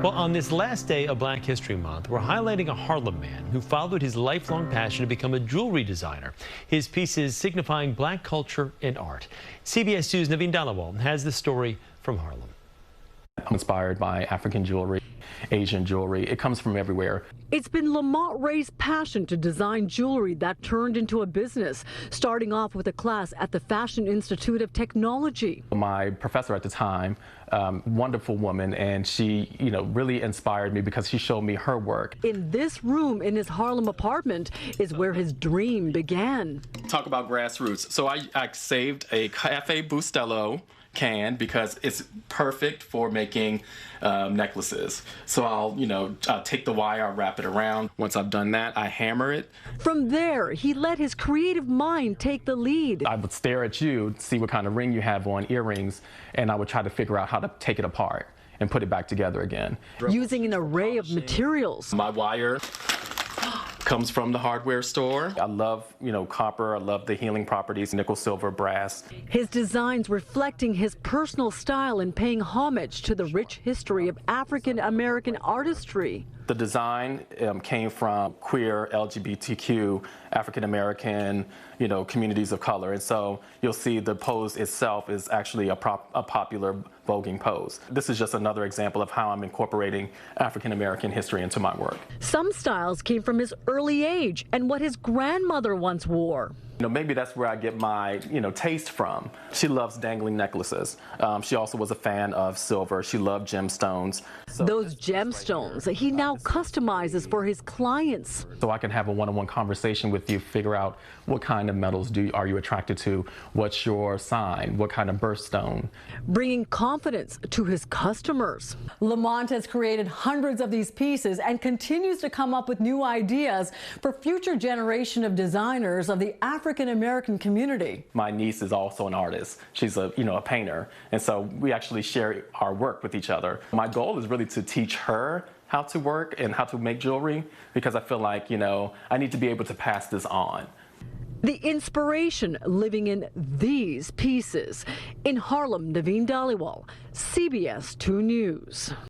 Well, on this last day of Black History Month, we're highlighting a Harlem man who followed his lifelong passion to become a jewelry designer. His pieces signifying black culture and art. CBS 2's Naveen Dhaliwal has the story from Harlem. I'm inspired by African jewelry, Asian jewelry. It comes from everywhere. It's been Lamont Wray's passion to design jewelry that turned into a business, starting off with a class at the Fashion Institute of Technology. My professor at the time, wonderful woman, and she, really inspired me because she showed me her work. In this room in his Harlem apartment is where his dream began. Talk about grassroots. So I saved a Cafe Bustelo can because it's perfect for making necklaces. So I'll take the wire, I'll wrap it around. Once I've done that, I hammer it. From there, he let his creative mind take the lead. I would stare at you, see what kind of ring you have on, earrings, and I would try to figure out how to take it apart and put it back together again. Using an array of materials. My wire comes from the hardware store. I love, copper. I love the healing properties, nickel, silver, brass. His designs reflecting his personal style and paying homage to the rich history of African American artistry. The design came from queer, LGBTQ, African American, communities of color. And so you'll see the pose itself is actually a popular voguing pose. This is just another example of how I'm incorporating African American history into my work. Some styles came from his early age and what his grandmother once wore. Maybe that's where I get my, taste from. She loves dangling necklaces. She also was a fan of silver. She loved gemstones. So those gemstones he now customizes for his clients. So I can have a one-on-one conversation with you, figure out what kind of metals are you attracted to, what's your sign, what kind of birthstone. Bringing confidence to his customers. Lamont has created hundreds of these pieces and continues to come up with new ideas for future generation of designers of the African American community. My niece is also an artist. She's a painter, and so we actually share our work with each other. My goal is really to teach her how to work and how to make jewelry because I feel like, I need to be able to pass this on. The inspiration living in these pieces. In Harlem, Naveen Dhaliwal, CBS 2 News.